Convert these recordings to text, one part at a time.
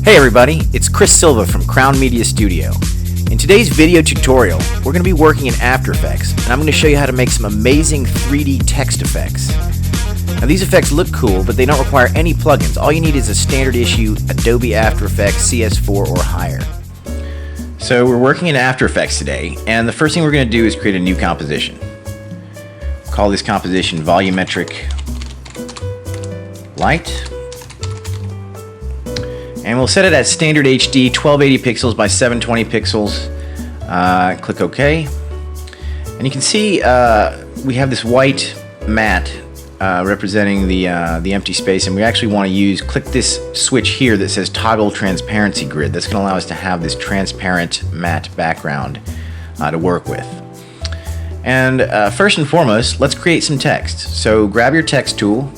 Hey everybody, it's Chris Silva from Crown Media Studio. In today's video tutorial, we're going to be working in After Effects, and I'm going to show you how to make some amazing 3D text effects. Now these effects look cool, but they don't require any plugins. All you need is a standard issue Adobe After Effects CS4 or higher. So we're working in After Effects today, and the first thing we're going to do is create a new composition. Call this composition Volumetric Light. And we'll set it at standard HD, 1280 pixels by 720 pixels. Click OK. And you can see we have this white matte representing the empty space, and we actually want to click this switch here that says Toggle Transparency Grid. That's going to allow us to have this transparent matte background to work with. And first and foremost, let's create some text. So grab your text tool.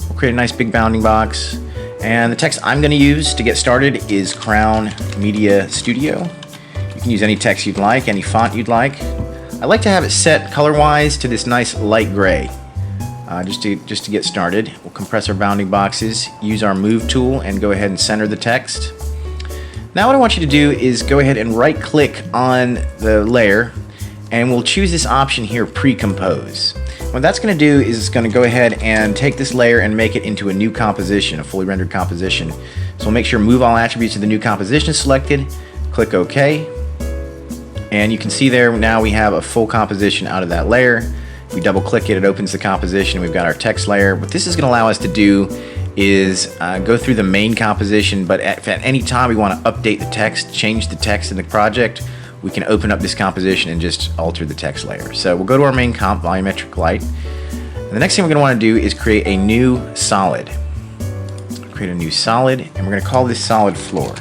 We'll create a nice big bounding box. And the text I'm going to use to get started is Crown Media Studio. You can use any text you'd like, any font you'd like. I like to have it set color-wise to this nice light gray. Just to get started, we'll compress our bounding boxes, use our Move tool, and go ahead and center the text. Now what I want you to do is go ahead and right-click on the layer, and we'll choose this option here, Precompose. What that's going to do is it's going to go ahead and take this layer and make it into a new composition, a fully rendered composition. So we'll make sure Move All Attributes to the new composition is selected, click OK, and you can see there now we have a full composition out of that layer. We double click it, it opens the composition, we've got our text layer. What this is going to allow us to do is go through the main composition, but if at any time we want to update the text, change the text in the project, we can open up this composition and just alter the text layer. So we'll go to our main comp, Volumetric Light. And the next thing we're going to want to do is create a new solid. Create a new solid, and we're going to call this solid floor.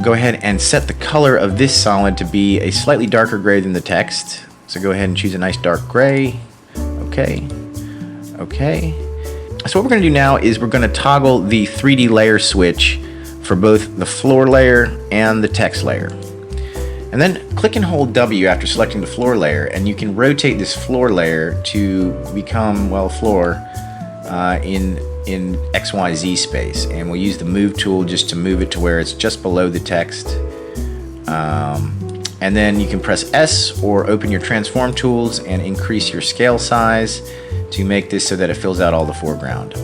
Go ahead and set the color of this solid to be a slightly darker gray than the text. So go ahead and choose a nice dark gray. Okay. Okay. So what we're going to do now is we're going to toggle the 3D layer switch for both the floor layer and the text layer. And then click and hold W after selecting the floor layer, and you can rotate this floor layer to become, well, floor in XYZ space. And we'll use the Move tool just to move it to where it's just below the text. And then you can press S or open your transform tools and increase your scale size to make this so that it fills out all the foreground.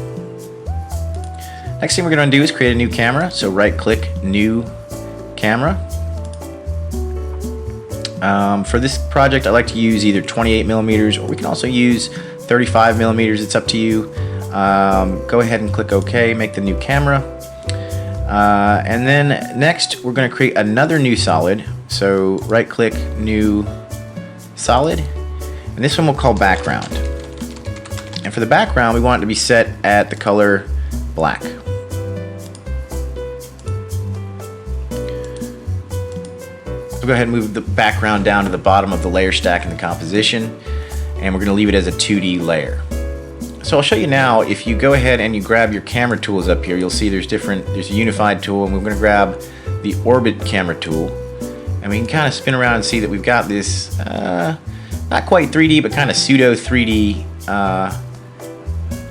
Next thing we're going to do is create a new camera. So right click, New Camera. For this project I like to use either 28mm, or we can also use 35mm, it's up to you. Go ahead and click OK, make the new camera. And then next we're going to create another new solid. So right click, New Solid, and this one we'll call Background. And for the background we want it to be set at the color black. Go ahead and move the background down to the bottom of the layer stack in the composition, and we're going to leave it as a 2D layer. So I'll show you now. If you go ahead and you grab your camera tools up here, you'll see there's a unified tool, and we're going to grab the orbit camera tool, and we can kind of spin around and see that we've got this not quite 3D but kind of pseudo 3D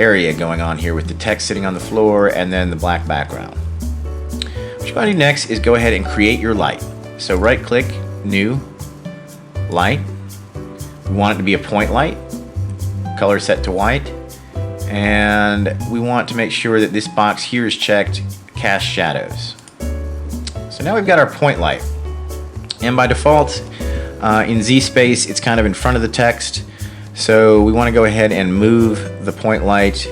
area going on here with the text sitting on the floor and then the black background. What you want to do next is go ahead and create your light. So right click, New Light. We want it to be a point light, color set to white, and we want to make sure that this box here is checked, Cast Shadows. So now we've got our point light, and by default in Z space it's kind of in front of the text, so we want to go ahead and move the point light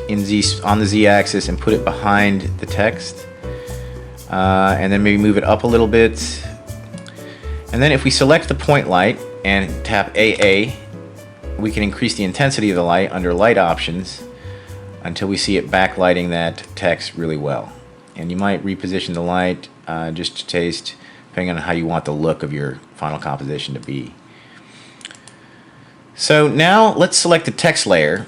on the Z axis and put it behind the text, and then maybe move it up a little bit. And then if we select the point light and tap AA, we can increase the intensity of the light under light options until we see it backlighting that text really well. And you might reposition the light just to taste, depending on how you want the look of your final composition to be. So now let's select the text layer,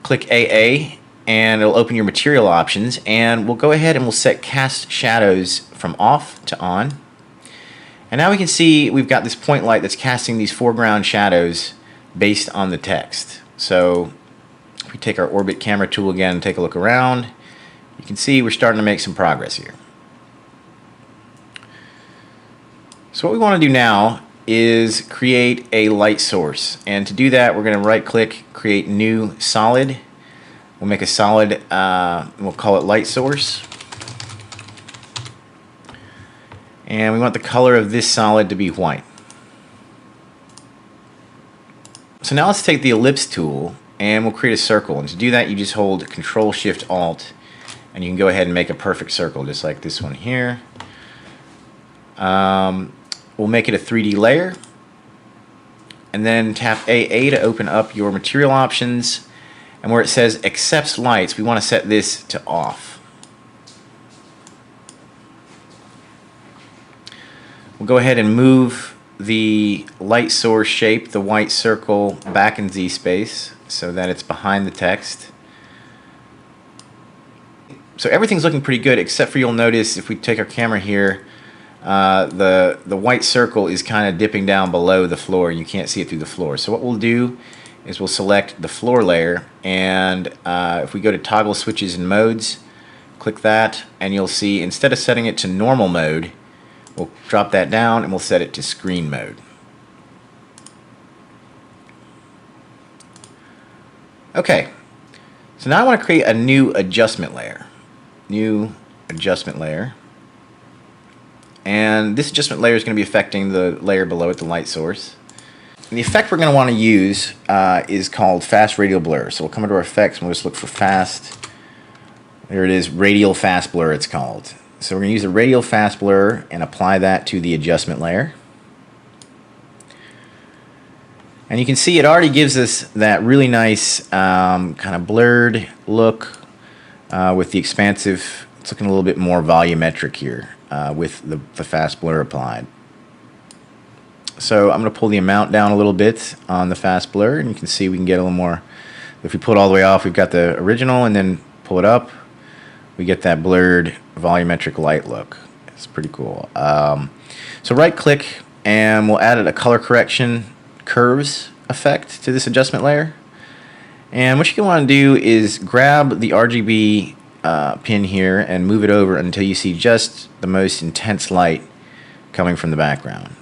click AA, and it'll open your material options, and we'll go ahead and we'll set Cast Shadows from off to on. And now we can see we've got this point light that's casting these foreground shadows based on the text. So if we take our orbit camera tool again and take a look around, You can see we're starting to make some progress here. So what we want to do now is create a light source, and to do that we're going to right click, create new solid. We'll make a solid, we'll call it light source, and we want the color of this solid to be white. So now let's take the ellipse tool and we'll create a circle, and to do that you just hold Control Shift Alt and you can go ahead and make a perfect circle just like this one here. We'll make it a 3D layer, and then tap AA to open up your material options, and where it says accepts lights we want to set this to off. We'll go ahead and move the light source shape, the white circle, back in Z space so that it's behind the text. So everything's looking pretty good, except for you'll notice if we take our camera here, the white circle is kind of dipping down below the floor. You can't see it through the floor. So what we'll do is we'll select the floor layer, and if we go to toggle switches and modes, click that, and you'll see instead of setting it to normal mode, we'll drop that down and we'll set it to screen mode. Okay, so now I want to create a new adjustment layer. New adjustment layer. And this adjustment layer is going to be affecting the layer below it, the light source. And the effect we're going to want to use is called Fast Radial Blur. So we'll come into our effects and we'll just look for Fast. There it is, Radial Fast Blur it's called. So we're going to use the Radial Fast Blur and apply that to the adjustment layer. And you can see it already gives us that really nice kind of blurred look with the expansive. It's looking a little bit more volumetric here with the fast blur applied. So I'm going to pull the amount down a little bit on the fast blur, and you can see we can get a little more. If we pull it all the way off, we've got the original, and then pull it up, we get that blurred volumetric light look. It's pretty cool. So right click and we'll add a color correction curves effect to this adjustment layer. And what you want to do is grab the RGB pin here and move it over until you see just the most intense light coming from the background.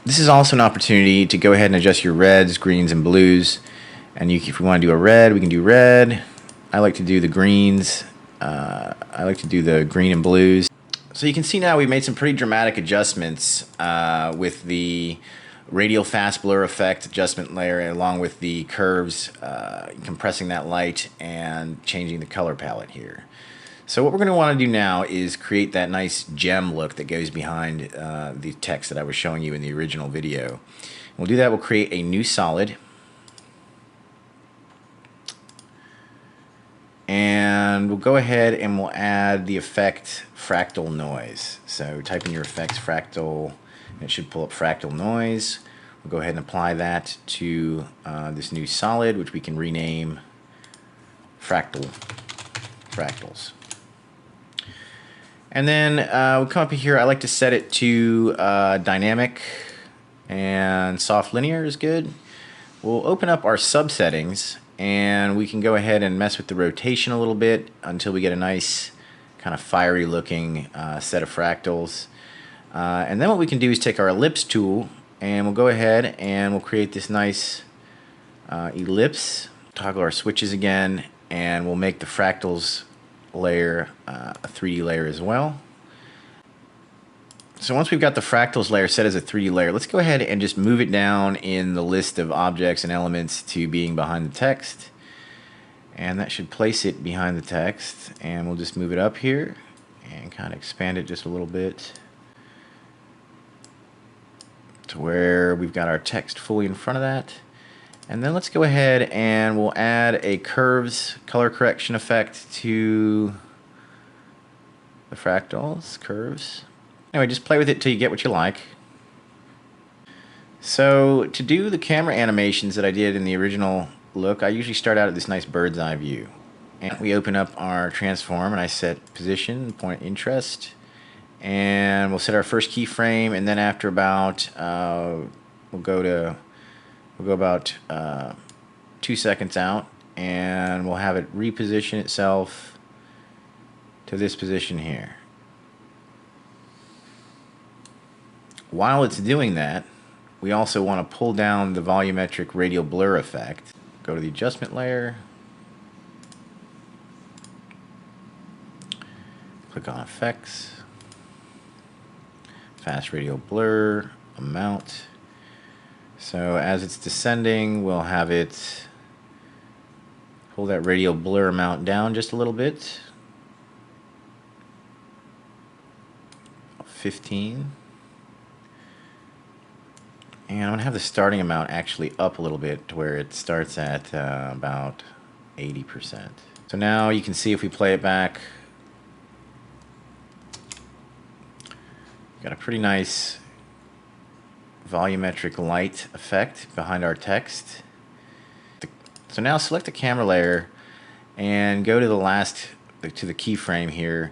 This is also an opportunity to go ahead and adjust your reds, greens, and blues. And if we want to do a red, we can do red. I like to do the greens. I like to do the green and blues. So you can see now we've made some pretty dramatic adjustments with the radial fast blur effect adjustment layer, along with the curves, compressing that light and changing the color palette here. So what we're going to want to do now is create that nice gem look that goes behind the text that I was showing you in the original video. We'll do that. We'll create a new solid. And we'll go ahead and we'll add the effect fractal noise. So type in your effects fractal, and it should pull up fractal noise. We'll go ahead and apply that to this new solid, which we can rename fractals. And then we'll come up here. I like to set it to dynamic, and soft linear is good. We'll open up our subsettings, and we can go ahead and mess with the rotation a little bit until we get a nice kind of fiery looking set of fractals. And then what we can do is take our ellipse tool, and we'll go ahead and we'll create this nice ellipse. Toggle our switches again, and we'll make the fractals layer a 3D layer as well. So once we've got the fractals layer set as a 3D layer, let's go ahead and just move it down in the list of objects and elements to being behind the text. And that should place it behind the text. And we'll just move it up here and kind of expand it just a little bit to where we've got our text fully in front of that. And then let's go ahead and we'll add a curves color correction effect to the fractals, curves. Anyway, just play with it till you get what you like. So to do the camera animations that I did in the original look, I usually start out at this nice bird's eye view. And we open up our transform, and I set position, point interest, and we'll set our first keyframe, and then after about we'll go about 2 seconds out, and we'll have it reposition itself to this position here. While it's doing that, we also want to pull down the volumetric radial blur effect. Go to the adjustment layer, click on effects, fast radial blur, amount. So as it's descending, we'll have it pull that radial blur amount down just a little bit. 15. And I'm going to have the starting amount actually up a little bit to where it starts at about 80%. So now you can see if we play it back, got a pretty nice volumetric light effect behind our text. So now select the camera layer and go to the keyframe here,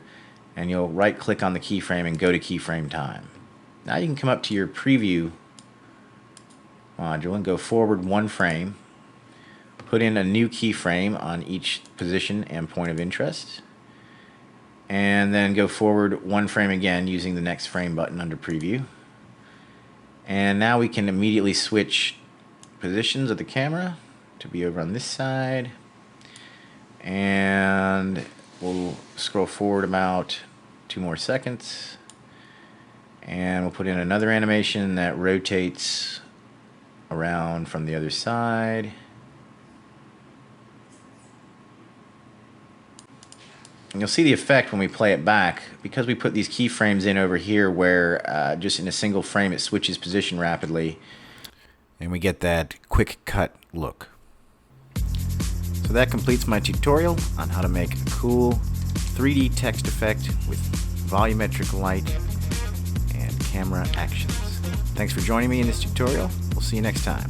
and you'll right click on the keyframe and go to keyframe time. Now you can come up to your preview module and go forward one frame, put in a new keyframe on each position and point of interest, and then go forward one frame again using the next frame button under preview. And now we can immediately switch positions of the camera to be over on this side, and we'll scroll forward about 2 more seconds, and we'll put in another animation that rotates around from the other side. And you'll see the effect when we play it back, because we put these keyframes in over here where just in a single frame it switches position rapidly, and we get that quick cut look. So that completes my tutorial on how to make a cool 3D text effect with volumetric light and camera actions. Thanks for joining me in this tutorial. We'll see you next time.